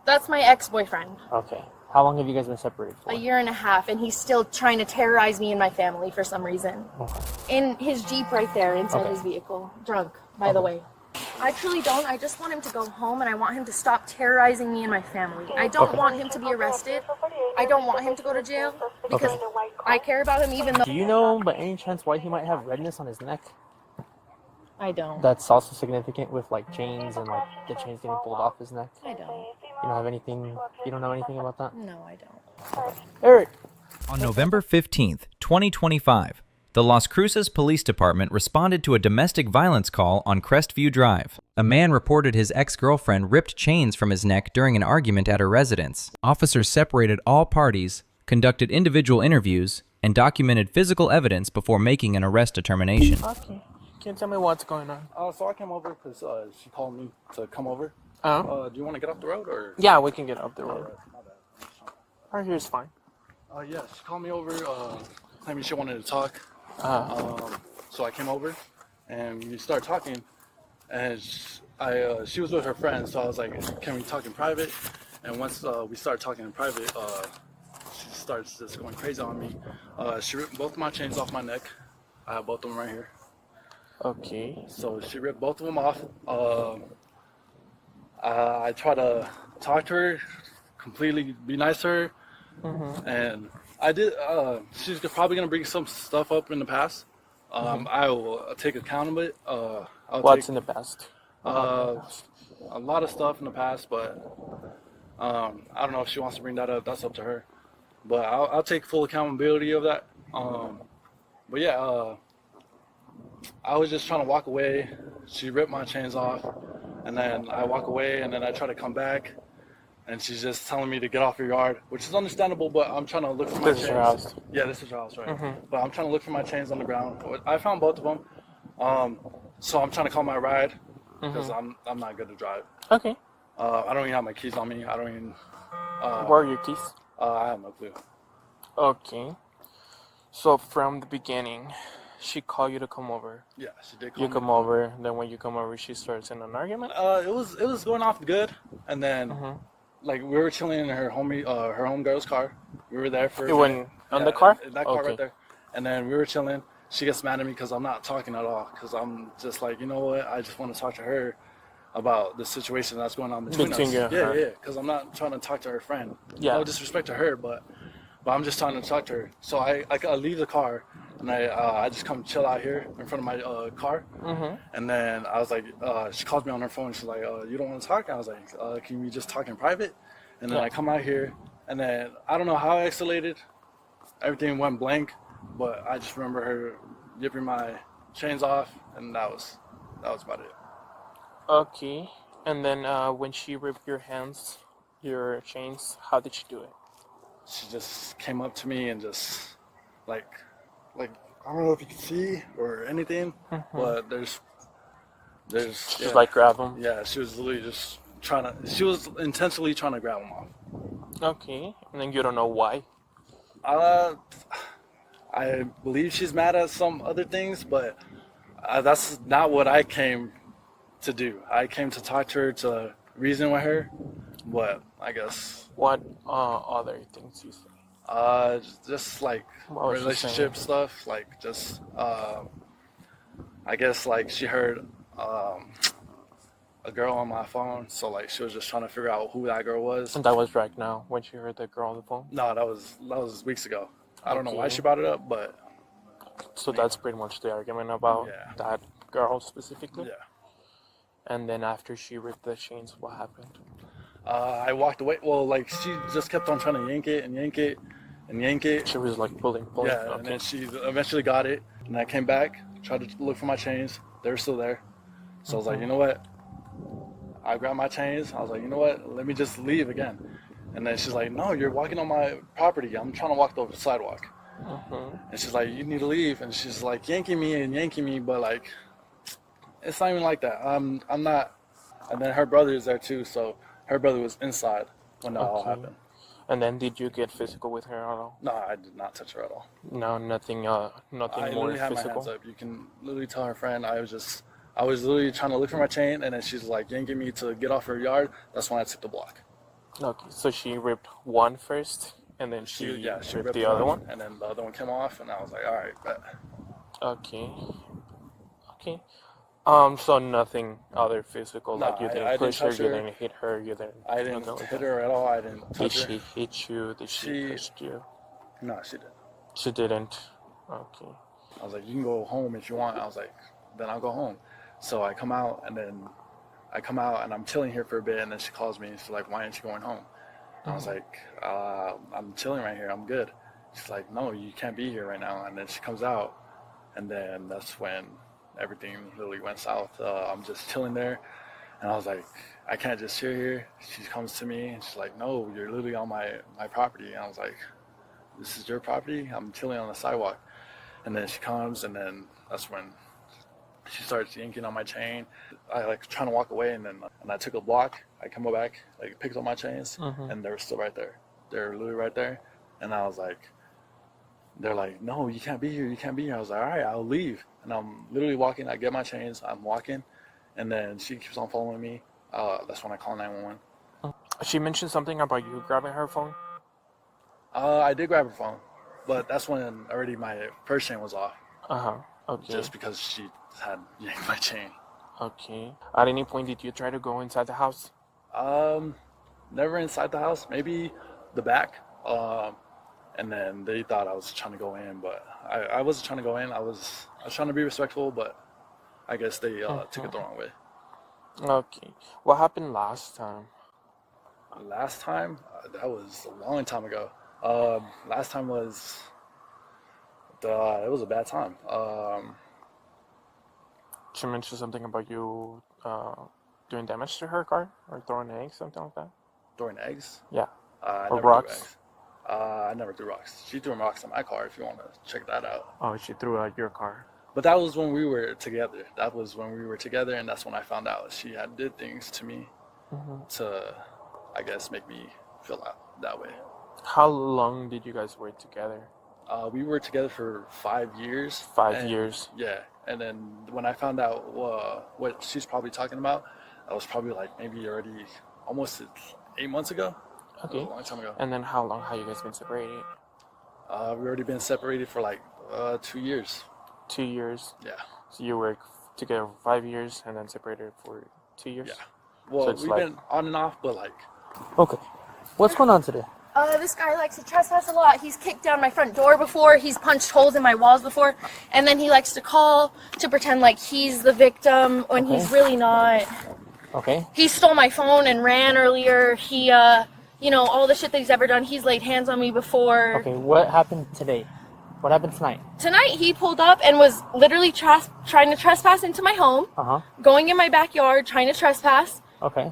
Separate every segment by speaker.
Speaker 1: That's my ex-boyfriend.
Speaker 2: Okay. How long have you guys been separated for?
Speaker 1: A year and a half, and he's still trying to terrorize me and my family for some reason.
Speaker 2: Okay.
Speaker 1: In his Jeep right there, inside his vehicle. Drunk, by the way. I truly don't. I just want him to go home, and I want him to stop terrorizing me and my family. I don't want him to be arrested. I don't want him to go to jail because I care about him even though...
Speaker 2: Do you know by any chance why he might have redness on his neck?
Speaker 1: I don't.
Speaker 2: That's also significant with like chains and like the chains getting pulled off his neck.
Speaker 1: I don't.
Speaker 2: You don't have anything? You don't know anything about that?
Speaker 1: No, I don't.
Speaker 2: Eric.
Speaker 3: On November 15th, 2025, the Las Cruces Police Department responded to a domestic violence call on Crestview Drive. A man reported his ex-girlfriend ripped chains from his neck during an argument at her residence. Officers separated all parties, conducted individual interviews, and documented physical evidence before making an arrest determination.
Speaker 2: Okay. Can you tell me what's going on?
Speaker 4: So I came over because she called me to come over.
Speaker 2: Uh-huh.
Speaker 4: Do you want to get off the road or?
Speaker 2: Yeah, we can get up the road.
Speaker 4: Alright, my bad.
Speaker 2: Right here's fine.
Speaker 4: Yeah, she called me over, claiming she wanted to talk. So I came over, and we started talking, and she was with her friend, so I was like, can we talk in private? And once we started talking in private, she starts just going crazy on me. She ripped both of my chains off my neck. I have both of them right here.
Speaker 2: Okay.
Speaker 4: So she ripped both of them off. I tried to talk to her, completely be nice to her, and I did. She's probably gonna bring some stuff up in the past. I will take account of it.
Speaker 2: What's in the past?
Speaker 4: A lot of stuff in the past, but I don't know if she wants to bring that up. That's up to her. But I'll take full accountability of that. But yeah, I was just trying to walk away. She ripped my chains off, and then I walk away, and then I try to come back, and she's just telling me to get off her yard, which is understandable, but I'm trying to look for my chains.
Speaker 2: This is your house?
Speaker 4: Yeah, this is your house, right? But I'm trying to look for my chains on the ground. I found both of them, so I'm trying to call my ride, because I'm not good to drive.
Speaker 2: Okay.
Speaker 4: I don't even have my keys on me. I don't even...
Speaker 2: Where are your keys?
Speaker 4: I have no clue.
Speaker 2: Okay. So from the beginning, she called you to come over.
Speaker 4: Yeah, she did call
Speaker 2: You
Speaker 4: me.
Speaker 2: come over, then when you come over, she starts in an argument?
Speaker 4: It was going off good, and then like we were chilling in her homegirl's car. We were there for...
Speaker 2: You went on the car?
Speaker 4: In that car
Speaker 2: Okay.
Speaker 4: right there. And then we were chilling. She gets mad at me because I'm not talking at all, because I'm just like, you know what, I just want to talk to her about the situation that's going on between us.
Speaker 2: You and her.
Speaker 4: Yeah, because I'm not trying to talk to her friend.
Speaker 2: Yeah.
Speaker 4: No disrespect to her, but I'm just trying to talk to her. So I leave the car, and I just come chill out here in front of my car. And then I was like, she calls me on her phone. She's like, you don't want to talk? I was like, can we just talk in private? And then I come out here, and then I don't know how I escalated. Everything went blank, but I just remember her ripping my chains off, and that was about it.
Speaker 2: Okay. And then when she ripped your chains, how did she do it?
Speaker 4: She just came up to me and just like I don't know if you can see or anything, but there's
Speaker 2: Just like grab them?
Speaker 4: Yeah, she was literally just she was intentionally trying to grab them off.
Speaker 2: Okay. And then you don't know why?
Speaker 4: I believe she's mad at some other things, but that's not what I came to do. I came to talk to her, to reason with her, but I guess...
Speaker 2: What other things you say?
Speaker 4: Just like
Speaker 2: What was she
Speaker 4: relationship stuff, like just, I guess like she heard a girl on my phone, so like she was just trying to figure out who that girl was.
Speaker 2: And that was right now when she heard the girl on the phone?
Speaker 4: No, that was weeks ago. I don't know why
Speaker 2: Okay.
Speaker 4: she brought it up, but
Speaker 2: So that's pretty much the argument about that girl specifically?
Speaker 4: yeah.
Speaker 2: And then after she ripped the chains, what happened?
Speaker 4: I walked away. Well, like she just kept on trying to yank it and yank it and yank it.
Speaker 2: She was like pulling.
Speaker 4: Yeah,
Speaker 2: Okay.
Speaker 4: and then she eventually got it, and I came back, tried to look for my chains. They were still there. So I was like, you know what? I grabbed my chains. I was like, you know what? Let me just leave again. And then she's like, no, you're walking on my property. I'm trying to walk over the sidewalk. And she's like, you need to leave. And she's like yanking me, but like, it's not even like that. I'm not. And then her brother is there too, so her brother was inside when that all happened.
Speaker 2: And then did you get physical with her at all?
Speaker 4: No, I did not touch her at all.
Speaker 2: No, nothing.
Speaker 4: I
Speaker 2: More
Speaker 4: literally had my
Speaker 2: physical.
Speaker 4: hands up. You can literally tell her friend I was literally trying to look for my chain, and then she's like yanking me to get off her yard. That's when I took the block.
Speaker 2: Okay, so she ripped one first, and then she ripped the other one?
Speaker 4: and then the other one came off, and I was like, all right, bet.
Speaker 2: Okay. Okay. So nothing other physical,
Speaker 4: No,
Speaker 2: like you
Speaker 4: I
Speaker 2: didn't
Speaker 4: didn't
Speaker 2: push her,
Speaker 4: touch
Speaker 2: you
Speaker 4: her.
Speaker 2: didn't hit her, you didn't...
Speaker 4: I didn't
Speaker 2: nothing like
Speaker 4: hit
Speaker 2: that.
Speaker 4: her at all. I didn't
Speaker 2: Did
Speaker 4: touch her.
Speaker 2: she hit you? Did she push you?
Speaker 4: No, she didn't.
Speaker 2: She didn't. Okay.
Speaker 4: I was like, you can go home if you want. I was like, then I'll go home. So I come out, and I'm chilling here for a bit, and then she calls me, and she's like, why aren't you going home? And I was like, I'm chilling right here. I'm good. She's like, no, you can't be here right now. And then she comes out, and then that's when everything literally went south. I'm just chilling there, and I was like, I can't just sit here. She comes to me, and she's like, no, you're literally on my property. And I was like, this is your property? I'm chilling on the sidewalk. And then she comes, and then that's when she starts yanking on my chain. I like trying to walk away, and I took a block. I come back, like picked up my chains, and they were still right there. They're literally right there. And I was like, they're like, no, you can't be here. You can't be here. I was like, all right, I'll leave. And I'm literally walking. I get my chains. I'm walking, and then she keeps on following me. That's when I call 911.
Speaker 2: She mentioned something about you grabbing her phone?
Speaker 4: I did grab her phone, but that's when already my first chain was off.
Speaker 2: Okay.
Speaker 4: Just because she had yanked my chain.
Speaker 2: Okay. At any point, did you try to go inside the house?
Speaker 4: Never inside the house. Maybe the back. And then they thought I was trying to go in, but I wasn't trying to go in. I was trying to be respectful, but I guess they took it the wrong way.
Speaker 2: Okay. What happened last time?
Speaker 4: Last time? That was a long time ago. Last time was... it was a bad time.
Speaker 2: She mentioned something about you doing damage to her car or throwing eggs, something like that.
Speaker 4: Throwing eggs?
Speaker 2: Yeah.
Speaker 4: I
Speaker 2: Or
Speaker 4: never
Speaker 2: rocks.
Speaker 4: threw eggs. I never threw rocks. She threw rocks in my car. If you want to check that out.
Speaker 2: Oh, she threw out your car.
Speaker 4: But that was when we were together. And that's when I found out she had did things to me to, I guess, make me feel that way.
Speaker 2: How long did you guys work together?
Speaker 4: We were together for 5 years.
Speaker 2: 5 years.
Speaker 4: Yeah, and then when I found out what she's probably talking about, that was probably like maybe already almost 8 months ago.
Speaker 2: Okay.
Speaker 4: That was a long time ago.
Speaker 2: And then how long have you guys been separated?
Speaker 4: We've already been separated for like 2 years.
Speaker 2: 2 years.
Speaker 4: Yeah.
Speaker 2: So you work together for 5 years and then separated for 2 years?
Speaker 4: Yeah. Well,
Speaker 2: So
Speaker 4: we've been on and off, but like...
Speaker 5: Okay. What's going on today?
Speaker 1: This guy likes to trespass a lot. He's kicked down my front door before. He's punched holes in my walls before. And then he likes to call to pretend like he's the victim when he's really not.
Speaker 5: Okay.
Speaker 1: He stole my phone and ran earlier. He, all the shit that he's ever done. He's laid hands on me before.
Speaker 5: Okay, what happened today? What happened tonight?
Speaker 1: Tonight, he pulled up and was literally trying to trespass into my home. Going in my backyard, trying to trespass.
Speaker 5: Okay.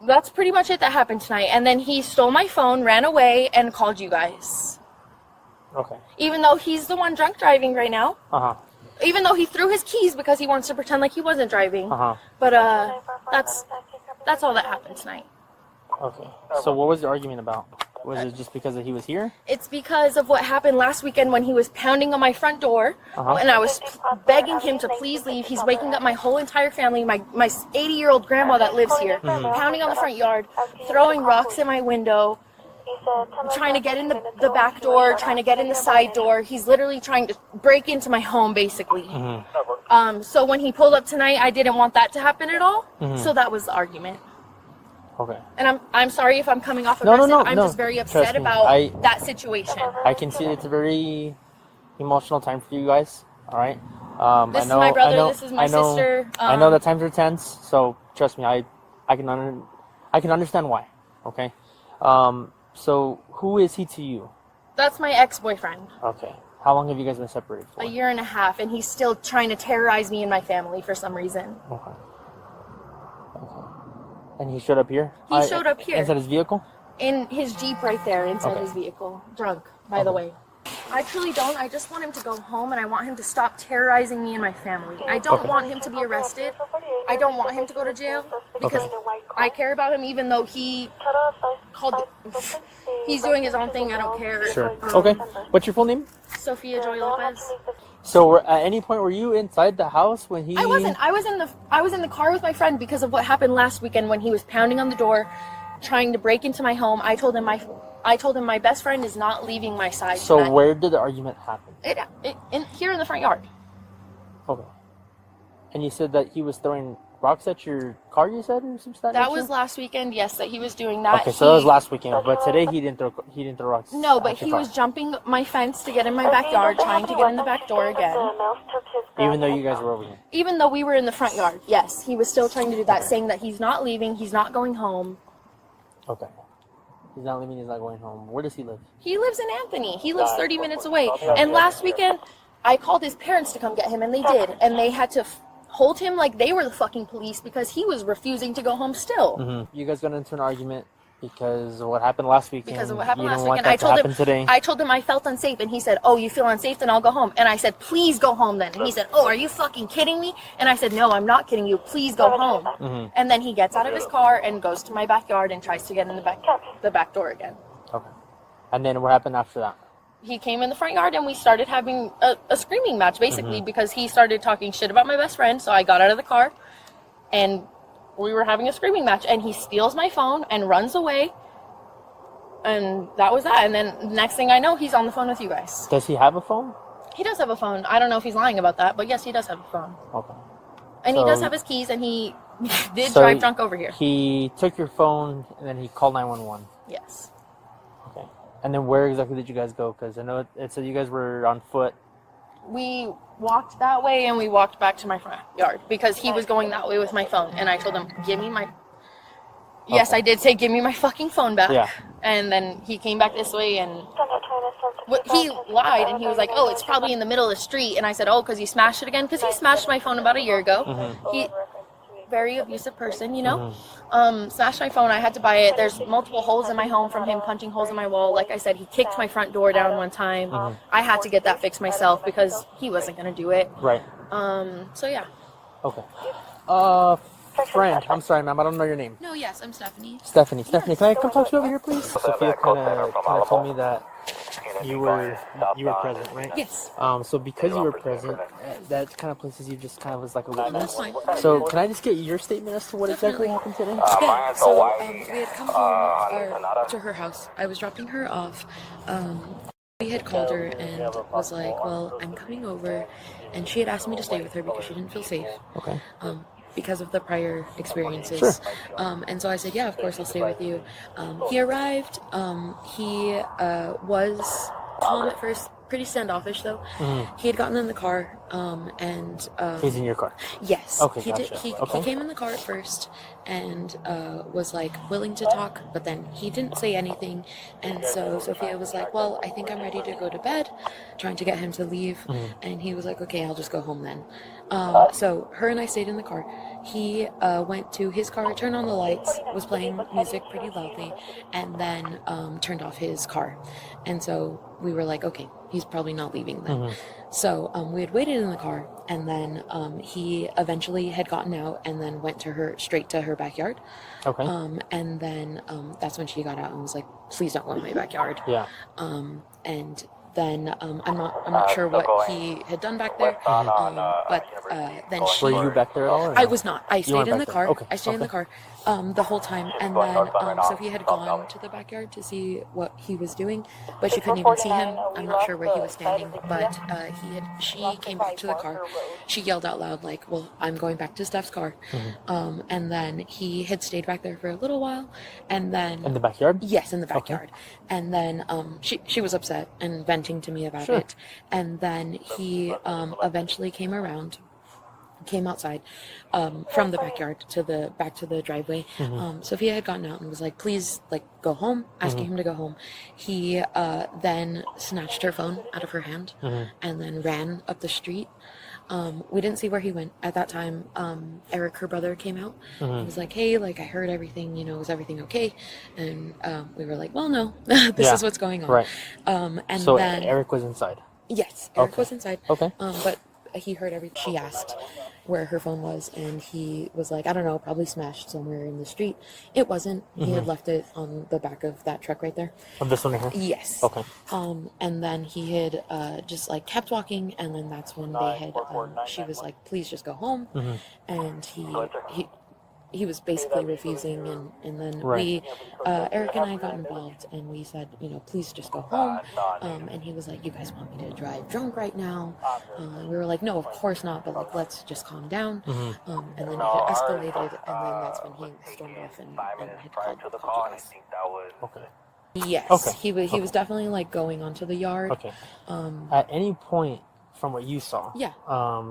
Speaker 1: That's pretty much it that happened tonight. And then he stole my phone, ran away, and called you guys.
Speaker 5: Okay.
Speaker 1: Even though he's the one drunk driving right now. Even though he threw his keys because he wants to pretend like he wasn't driving. But that's all that happened tonight.
Speaker 5: Okay. So what was the argument about? Was it just because he was here?
Speaker 1: It's because of what happened last weekend when he was pounding on my front door, and I was begging him to please leave. He's waking up my whole entire family, my 80-year-old grandma that lives here, pounding on the front yard, throwing rocks in my window, trying to get in the back door, trying to get in the side door. He's literally trying to break into my home, basically. So when he pulled up tonight, I didn't want that to happen at all, so that was the argument.
Speaker 5: Okay.
Speaker 1: And I'm sorry if I'm coming off aggressive. I'm just very upset
Speaker 5: Trust me,
Speaker 1: about that situation.
Speaker 5: I can see it's a very emotional time for you guys. All right.
Speaker 1: This is my brother. This is my sister.
Speaker 5: I know that times are tense, so trust me. I can understand why. Okay. So who is he to you?
Speaker 1: That's my ex-boyfriend.
Speaker 5: Okay. How long have you guys been separated for?
Speaker 1: 1.5 years, and he's still trying to terrorize me and my family for some reason.
Speaker 5: Okay. And he showed up here?
Speaker 1: He showed up here.
Speaker 5: Inside his vehicle?
Speaker 1: In his Jeep right there, inside his vehicle. Drunk, by the way. I truly don't. I just want him to go home, and I want him to stop terrorizing me and my family. I don't want him to be arrested. I don't want him to go to jail because I care about him, even though he he's doing his own thing. I don't care.
Speaker 5: Sure. Okay. What's your full name?
Speaker 1: Sophia Joy Lopez.
Speaker 5: So at any point were you inside the house when he...
Speaker 1: I wasn't. I was in the car with my friend because of what happened last weekend when he was pounding on the door, trying to break into my home. I told him my best friend is not leaving my side.
Speaker 5: So
Speaker 1: tonight.
Speaker 5: where did the argument happen?
Speaker 1: Here in the front yard.
Speaker 5: Okay. And you said that he was throwing rocks at your car, you said, or something?
Speaker 1: That was last weekend, yes, that he was doing that.
Speaker 5: Okay, so that was last weekend, but today he didn't throw rocks.
Speaker 1: No, but
Speaker 5: at your
Speaker 1: he
Speaker 5: car.
Speaker 1: was jumping my fence to get in my backyard, trying to get in the back door again.
Speaker 5: Even though you guys were over here.
Speaker 1: Even though we were in the front yard, yes, he was still trying to do that, saying that he's not leaving, he's not going home.
Speaker 5: Okay. He's not leaving, he's not going home. Where does he live?
Speaker 1: He lives in Anthony. He lives 30 minutes away. And last weekend, I called his parents to come get him, and they did. And they had to hold him like they were the fucking police because he was refusing to go home still.
Speaker 5: Mm-hmm. You guys got into an argument because of what happened last weekend.
Speaker 1: Because of what happened
Speaker 5: you
Speaker 1: last
Speaker 5: didn't want
Speaker 1: weekend.
Speaker 5: that
Speaker 1: I told him I felt unsafe, and he said, "Oh, you feel unsafe? Then I'll go home." And I said, "Please go home then." And he said, "Oh, are you fucking kidding me?" And I said, "No, I'm not kidding you. Please go home."
Speaker 5: Mm-hmm.
Speaker 1: And then he gets out of his car and goes to my backyard and tries to get in the back door again.
Speaker 5: Okay. And then what happened after that?
Speaker 1: He came in the front yard and we started having a screaming match, basically, because he started talking shit about my best friend. So I got out of the car and we were having a screaming match, and he steals my phone and runs away. And that was that. And then the next thing I know, he's on the phone with you guys.
Speaker 5: Does he have a phone?
Speaker 1: He does have a phone. I don't know if he's lying about that, but yes, he does have a phone.
Speaker 5: Okay.
Speaker 1: And
Speaker 5: So-
Speaker 1: he does have his keys, and he did
Speaker 5: So
Speaker 1: drive drunk over here.
Speaker 5: He took your phone and then he called 911.
Speaker 1: Yes.
Speaker 5: Okay. And then where exactly did you guys go? Because I know it said you guys were on foot.
Speaker 1: We walked that way and we walked back to my front yard because he was going that way with my phone. And I told him, give me my... Yes,
Speaker 5: Okay.
Speaker 1: I did say, give me my fucking phone back.
Speaker 5: Yeah.
Speaker 1: And then he came back this way and he lied, and he was like, oh, it's probably in the middle of the street. And I said, oh, because he smashed it again? Because he smashed my phone about a year ago.
Speaker 5: Mm-hmm.
Speaker 1: He... Very abusive person, you know. Smashed my phone. I had to buy it. There's multiple holes in my home from him punching holes in my wall. Like I said, he kicked my front door down one time. I had to get that fixed myself because he wasn't gonna do it.
Speaker 5: Right.
Speaker 1: So yeah.
Speaker 5: Okay. Friend, I'm sorry, ma'am. I don't know your name.
Speaker 1: No, yes, I'm Stephanie.
Speaker 5: Stephanie, can I come talk to you over here, please? Sophia kind of told me that you were present, right?
Speaker 1: Yes.
Speaker 5: So because you were present, that kind of places you just kind of as like a witness.
Speaker 1: Fine.
Speaker 5: So can I just get your statement as to what exactly happened today?
Speaker 6: Yeah, so we had come home to her house. I was dropping her off. We had called her and was like, well, I'm coming over. And she had asked me to stay with her because she didn't feel safe.
Speaker 5: Okay.
Speaker 6: Because of the prior experiences.
Speaker 5: Sure.
Speaker 6: And so I said, yeah, of course, I'll stay with you. He arrived. He was calm at first, pretty standoffish though. He had gotten in the car and...
Speaker 5: He's in your car?
Speaker 6: Yes.
Speaker 5: Okay,
Speaker 6: He
Speaker 5: gotcha.
Speaker 6: He
Speaker 5: Okay.
Speaker 6: came in the car at first and was like willing to talk, but then he didn't say anything. And so Sophia was like, well, I think I'm ready to go to bed, trying to get him to leave. And he was like, okay, I'll just go home then. So her and I stayed in the car. He went to his car, turned on the lights, was playing music pretty loudly, and then turned off his car. And so we were like, okay, he's probably not leaving then. So we had waited in the car, and then he eventually had gotten out and then went straight to her backyard.
Speaker 5: Okay.
Speaker 6: And then that's when she got out and was like, please don't go in my backyard.
Speaker 5: Yeah.
Speaker 6: And then I'm not sure what he had done back there, but then she...
Speaker 5: Were you back there at all? Or no?
Speaker 6: I was not. I stayed
Speaker 5: weren't
Speaker 6: in the
Speaker 5: back
Speaker 6: car.
Speaker 5: there. Okay.
Speaker 6: I stayed in the car the whole time, and then Sophie had gone to the backyard to see what he was doing, but she couldn't even see him. I'm not sure where he was standing, but she came back to the car. She yelled out loud like, well, I'm going back to Steph's car. And then he had stayed back there for a little while, and then...
Speaker 5: In the backyard?
Speaker 6: Yes, in the backyard. And then she was upset and venting to me about it. And then he eventually came outside from the backyard back to the driveway. Sophia had gotten out and was like, please, like, go home, asking him to go home. He then snatched her phone out of her hand and then ran up the street. We didn't see where he went at that time. Eric, her brother, came out. He was like, hey, like, I heard everything, is everything okay? And we were like, well, no, this is what's going on.
Speaker 5: Right.
Speaker 6: And
Speaker 5: So
Speaker 6: then
Speaker 5: Eric was inside?
Speaker 6: yes, Eric
Speaker 5: Okay.
Speaker 6: was inside.
Speaker 5: Okay.
Speaker 6: But he heard everything. She asked where her phone was, and he was like, I don't know, probably smashed somewhere in the street. It wasn't. He had left it on the back of that truck right there.
Speaker 5: Of this one here?
Speaker 6: Yes.
Speaker 5: Okay.
Speaker 6: And then he had just like kept walking, and then that's when they had she was like, please just go home. And he he was basically refusing, and then
Speaker 5: Right.
Speaker 6: Eric and I got involved, and we said, please just go home. And he was like, you guys want me to drive drunk right now? And we were like, no, of course not, but like, let's just calm down. And then it escalated, and then that's when he stormed off and had called you guys.
Speaker 5: Okay.
Speaker 6: Yes,
Speaker 5: Okay.
Speaker 6: he was definitely like going onto the yard.
Speaker 5: Okay. At any point from what you saw,
Speaker 6: Yeah.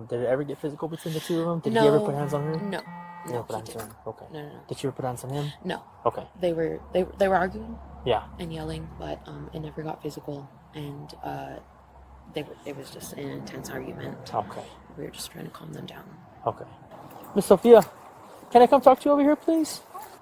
Speaker 5: Did it ever get physical between the two of them? Did
Speaker 6: No,
Speaker 5: he ever put hands on her?
Speaker 6: No.
Speaker 5: You
Speaker 6: No,
Speaker 5: never put
Speaker 6: he
Speaker 5: hands on
Speaker 6: didn't.
Speaker 5: her? Okay.
Speaker 6: No.
Speaker 5: Did you ever put hands on him?
Speaker 6: No.
Speaker 5: Okay.
Speaker 6: They were arguing
Speaker 5: Yeah.
Speaker 6: and yelling, but it never got physical, and it was just an intense argument.
Speaker 5: Okay.
Speaker 6: We were just trying to calm them down.
Speaker 5: Okay. Miss Sophia, can I come talk to you over here, please?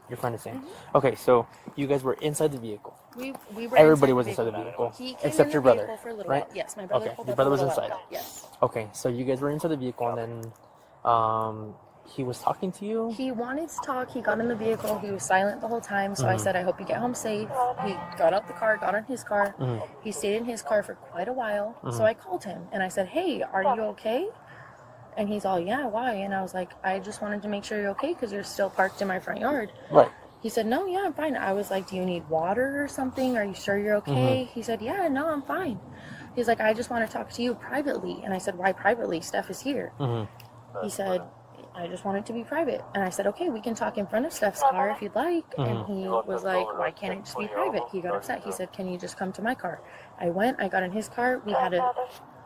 Speaker 5: Your friend is saying. Okay, so you guys were inside the vehicle.
Speaker 6: We were.
Speaker 5: Everybody was inside the vehicle,
Speaker 6: He came
Speaker 5: except
Speaker 6: in
Speaker 5: your
Speaker 6: the
Speaker 5: brother,
Speaker 6: vehicle for a little
Speaker 5: right?
Speaker 6: while. Yes, my brother.
Speaker 5: Okay,
Speaker 6: pulled
Speaker 5: your
Speaker 6: up
Speaker 5: brother
Speaker 6: a
Speaker 5: was
Speaker 6: little
Speaker 5: inside.
Speaker 6: while. Yes.
Speaker 5: Okay, so you guys were inside the vehicle, and then he was talking to you.
Speaker 1: He wanted to talk. He got in the vehicle. He was silent the whole time. So I said, I hope you get home safe. He got out the car, got in his car. He stayed in his car for quite a while. So I called him and I said, hey, are you okay? And he's all, yeah, why? And I was like, I just wanted to make sure you're okay because you're still parked in my front yard.
Speaker 5: Right.
Speaker 1: He said, no, yeah, I'm fine. I was like, do you need water or something? Are you sure you're okay? He said, yeah, no, I'm fine. He's like, I just want to talk to you privately. And I said, why privately? Steph is here. He said, I just want it to be private. And I said, okay, we can talk in front of Steph's car if you'd like. And he was like, why can't it just be private? He got upset. He said, can you just come to my car? I went, I got in his car. We had a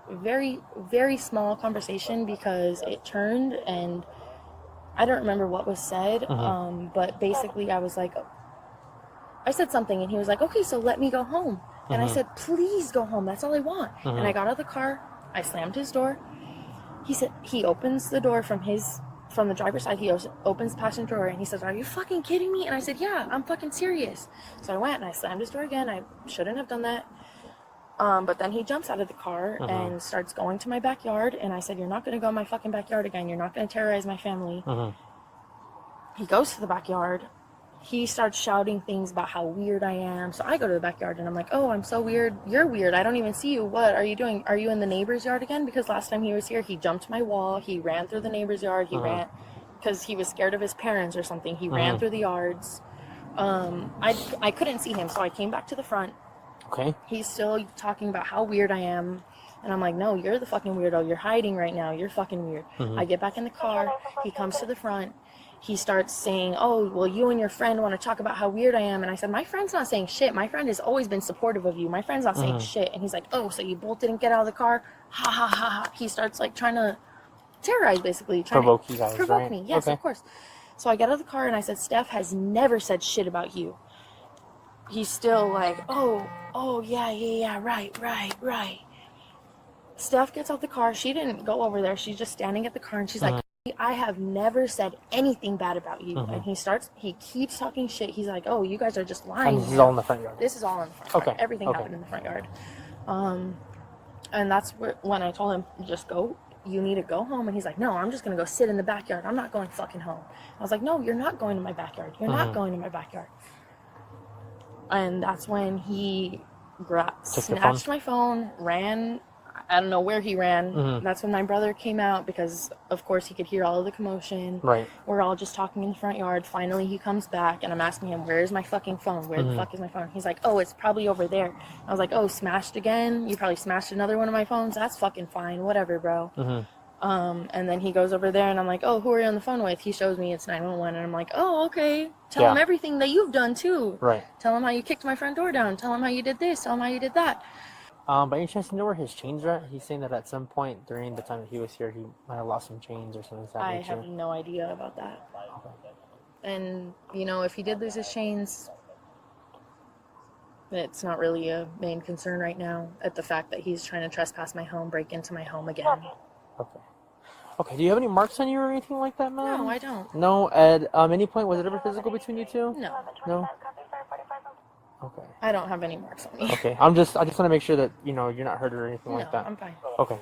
Speaker 1: very, very small conversation because it turned, and I don't remember what was said. But basically I was like, I said something and he was like, okay, so let me go home. And I said, please go home. That's all I want. And I got out of the car. I slammed his door. He said, he opens the door from the driver's side. He opens the passenger door and he says, are you fucking kidding me? And I said, yeah, I'm fucking serious. So I went and I slammed his door again. I shouldn't have done that. But then he jumps out of the car and starts going to my backyard. And I said, you're not going to go in my fucking backyard again. You're not going to terrorize my family. He goes to the backyard. He starts shouting things about how weird I am. So I go to the backyard and I'm like, oh, I'm so weird. You're weird. I don't even see you. What are you doing? Are you in the neighbor's yard again? Because last time he was here, he jumped my wall. He ran through the neighbor's yard. He ran because he was scared of his parents or something. He ran through the yards. I couldn't see him. So I came back to the front.
Speaker 5: Okay.
Speaker 1: He's still talking about how weird I am. And I'm like, no, you're the fucking weirdo. You're hiding right now. You're fucking weird. I get back in the car. He comes to the front. He starts saying, oh, well, you and your friend want to talk about how weird I am. And I said, my friend's not saying shit. My friend has always been supportive of you. My friend's not saying shit. And he's like, oh, so you both didn't get out of the car? Ha, ha, ha, ha. He starts, like, trying to terrorize, basically.
Speaker 5: Provoke you guys,
Speaker 1: provoke
Speaker 5: right?
Speaker 1: me. Yes, of course. So I get out of the car, and I said, Steph has never said shit about you. He's still like, oh, yeah, right. Steph gets out the car. She didn't go over there. She's just standing at the car, and she's like, I have never said anything bad about you. And he keeps talking shit. He's like, oh, you guys are just lying.
Speaker 5: And this is all in the front yard.
Speaker 1: This is all in the front yard.
Speaker 5: Okay.
Speaker 1: Everything happened in the front yard. And that's when I told him, just go. You need to go home. And he's like, no, I'm just going to go sit in the backyard. I'm not going fucking home. I was like, no, you're not going to my backyard. You're not going to my backyard. And that's when he snatched my phone, ran. I don't know where he ran. That's when my brother came out because, of course, he could hear all of the commotion.
Speaker 5: Right.
Speaker 1: We're all just talking in the front yard. Finally, he comes back, and I'm asking him, where's my fucking phone? Where the fuck is my phone? He's like, oh, it's probably over there. I was like, oh, smashed again? You probably smashed another one of my phones? That's fucking fine. Whatever, bro. And then he goes over there, and I'm like, oh, who are you on the phone with? He shows me it's 911, and I'm like, oh, okay. Tell him everything that you've done, too.
Speaker 5: Right.
Speaker 1: Tell him how you kicked my front door down. Tell him how you did this. Tell him how you did that.
Speaker 5: By any chance, you know where his chains are at? He's saying that at some point during the time that he was here, he might have lost some chains or something like that.
Speaker 1: I have no idea about that. And, you know, if he did lose his chains, it's not really a main concern right now at the fact that he's trying to trespass my home, break into my home again.
Speaker 5: Okay. Okay, do you have any marks on you or anything like that, man?
Speaker 1: No, I don't.
Speaker 5: No? At any point, was it ever physical between you two?
Speaker 1: No.
Speaker 5: No? Okay.
Speaker 1: I don't have any marks on me.
Speaker 5: Okay. I just want to make sure that, you know, you're not hurt or anything like that.
Speaker 1: I'm fine.
Speaker 5: Okay.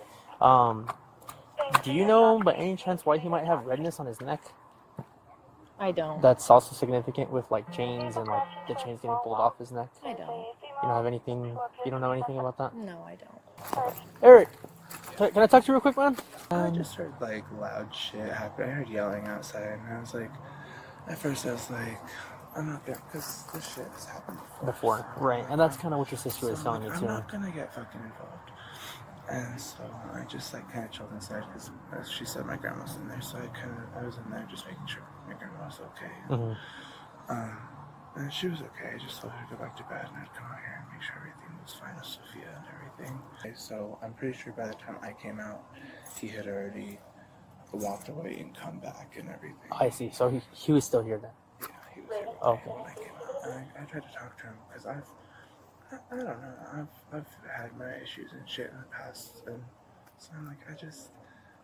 Speaker 5: Do you know by any chance why he might have redness on his neck?
Speaker 1: I don't.
Speaker 5: That's also significant with like chains and like the chains getting pulled off his neck.
Speaker 1: I don't.
Speaker 5: You don't have anything? You don't know anything about that?
Speaker 1: No, I don't.
Speaker 5: Eric, can I talk to you real quick, man?
Speaker 7: I just heard like loud shit happen. I heard yelling outside, and I was like, At first I was like, I'm not gonna, because this shit has happened
Speaker 5: Before, right? And that's kind of what your sister was
Speaker 7: So
Speaker 5: telling
Speaker 7: I'm
Speaker 5: me
Speaker 7: like,
Speaker 5: too.
Speaker 7: I'm not gonna get fucking involved. And so I just like kind of chilled inside because, as she said, my grandma's in there. So I was in there just making sure my grandma was okay. And she was okay. I just told her to go back to bed, and I'd come out here and make sure everything was fine with Sophia and everything. So I'm pretty sure by the time I came out, he had already walked away and come back and everything.
Speaker 5: I see. So he was still here then.
Speaker 7: Yeah, he was here
Speaker 5: Okay.
Speaker 7: when I came out. And I tried to talk to him because I don't know, I've had my issues and shit in the past, and so I'm like,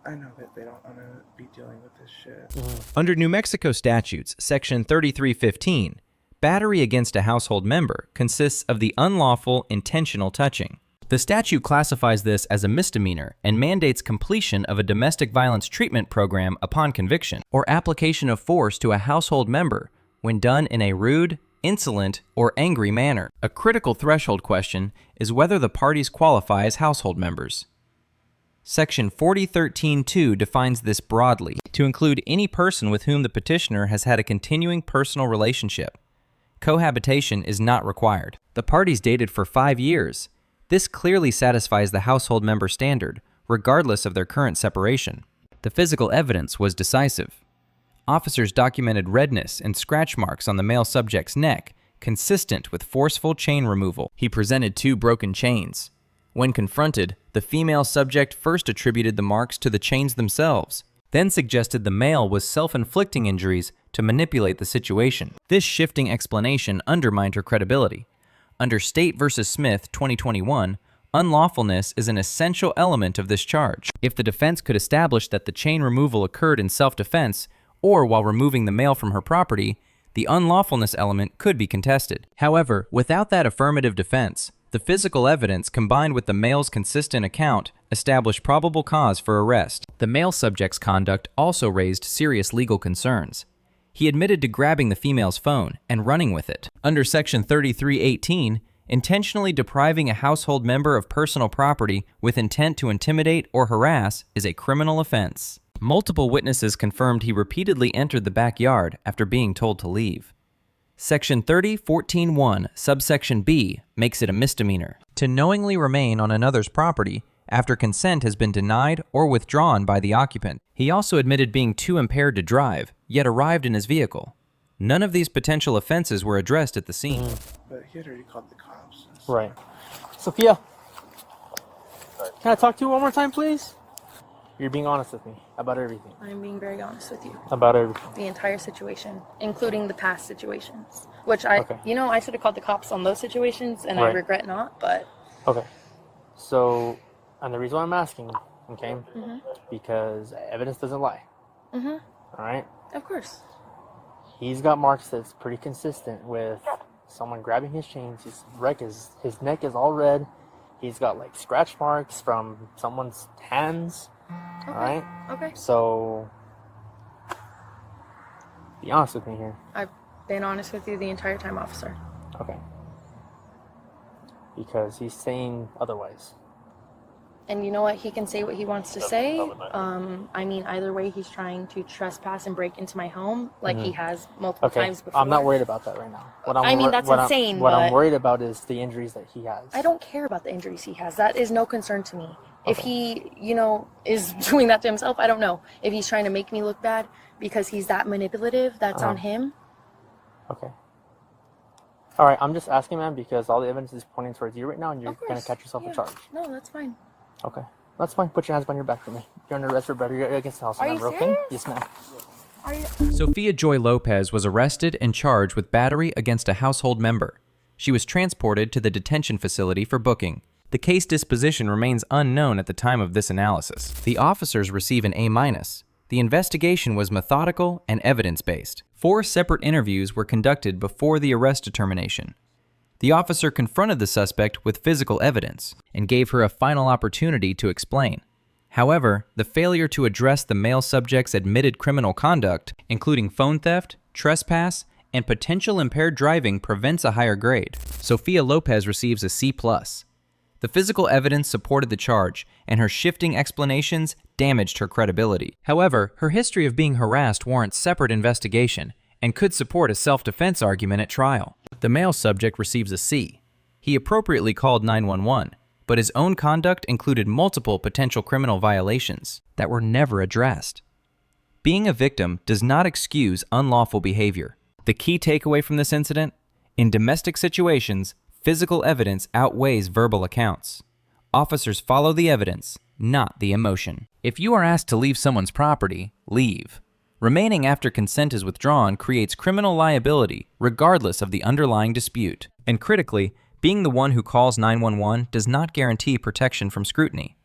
Speaker 7: I know that they don't want to be dealing with this shit.
Speaker 3: Under New Mexico statutes, Section 3315, battery against a household member consists of the unlawful intentional touching. The statute classifies this as a misdemeanor and mandates completion of a domestic violence treatment program upon conviction, or application of force to a household member when done in a rude, insolent, or angry manner. A critical threshold question is whether the parties qualify as household members. Section 4013-2 defines this broadly to include any person with whom the petitioner has had a continuing personal relationship. Cohabitation is not required. The parties dated for 5 years. This clearly satisfies the household member standard, regardless of their current separation. The physical evidence was decisive. Officers documented redness and scratch marks on the male subject's neck, consistent with forceful chain removal. He presented 2 broken chains. When confronted, the female subject first attributed the marks to the chains themselves, then suggested the male was self-inflicting injuries to manipulate the situation. This shifting explanation undermined her credibility. Under State v. Smith 2021, unlawfulness is an essential element of this charge. If the defense could establish that the chain removal occurred in self-defense or while removing the male from her property, the unlawfulness element could be contested. However, without that affirmative defense, the physical evidence combined with the male's consistent account established probable cause for arrest. The male subject's conduct also raised serious legal concerns. He admitted to grabbing the female's phone and running with it. Under Section 3318, intentionally depriving a household member of personal property with intent to intimidate or harass is a criminal offense. Multiple witnesses confirmed he repeatedly entered the backyard after being told to leave. Section 3014-1, subsection B, makes it a misdemeanor to knowingly remain on another's property after consent has been denied or withdrawn by the occupant. He also admitted being too impaired to drive, yet arrived in his vehicle. None of these potential offenses were addressed at the scene.
Speaker 7: But he had already called the cops.
Speaker 5: Right. Sophia, can I talk to you one more time, please? You're being honest with me about everything.
Speaker 1: I'm being very honest with you.
Speaker 5: About everything.
Speaker 1: The entire situation, including the past situations, which I should have called the cops on those situations, and I regret not, but.
Speaker 5: Okay. So, and the reason why I'm asking, okay, because evidence doesn't lie. All right?
Speaker 1: Of course.
Speaker 5: He's got marks that's pretty consistent with someone grabbing his chains. His neck is all red. He's got like scratch marks from someone's hands.
Speaker 1: Okay.
Speaker 5: All right?
Speaker 1: Okay.
Speaker 5: So, be honest with me here.
Speaker 1: I've been honest with you the entire time, officer.
Speaker 5: Okay. Because he's saying otherwise.
Speaker 1: And you know what? He can say what he wants to say. I mean, either way, he's trying to trespass and break into my home like he has multiple times before.
Speaker 5: I'm not worried about that right now.
Speaker 1: That's insane.
Speaker 5: What I'm
Speaker 1: but
Speaker 5: worried about is the injuries that he has.
Speaker 1: I don't care about the injuries he has. That is no concern to me. If he, is doing that to himself, I don't know. If he's trying to make me look bad because he's that manipulative, that's on him.
Speaker 5: Okay. All right, I'm just asking, man, because all the evidence is pointing towards you right now, and you're going to catch yourself a charge.
Speaker 1: No, that's fine.
Speaker 5: Okay. That's fine. Put your hands behind your back for me. You're under arrest for battery against the house member, okay? Yes, ma'am.
Speaker 3: Sophia Joy Lopez was arrested and charged with battery against a household member. She was transported to the detention facility for booking. The case disposition remains unknown at the time of this analysis. The officers receive an A-. The investigation was methodical and evidence-based. 4 separate interviews were conducted before the arrest determination. The officer confronted the suspect with physical evidence and gave her a final opportunity to explain. However, the failure to address the male subject's admitted criminal conduct, including phone theft, trespass, and potential impaired driving, prevents a higher grade. Sophia Lopez receives a C+. The physical evidence supported the charge, and her shifting explanations damaged her credibility. However, her history of being harassed warrants separate investigation, and could support a self-defense argument at trial. The male subject receives a C. He appropriately called 911, but his own conduct included multiple potential criminal violations that were never addressed. Being a victim does not excuse unlawful behavior. The key takeaway from this incident: in domestic situations, physical evidence outweighs verbal accounts. Officers follow the evidence, not the emotion. If you are asked to leave someone's property, leave. Remaining after consent is withdrawn creates criminal liability regardless of the underlying dispute. And critically, being the one who calls 911 does not guarantee protection from scrutiny.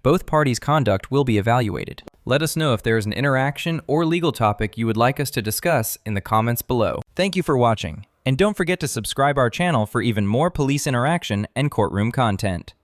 Speaker 3: Both parties' conduct will be evaluated. Let us know if there is an interaction or legal topic you would like us to discuss in the comments below. Thank you for watching, and don't forget to subscribe our channel for even more police interaction and courtroom content.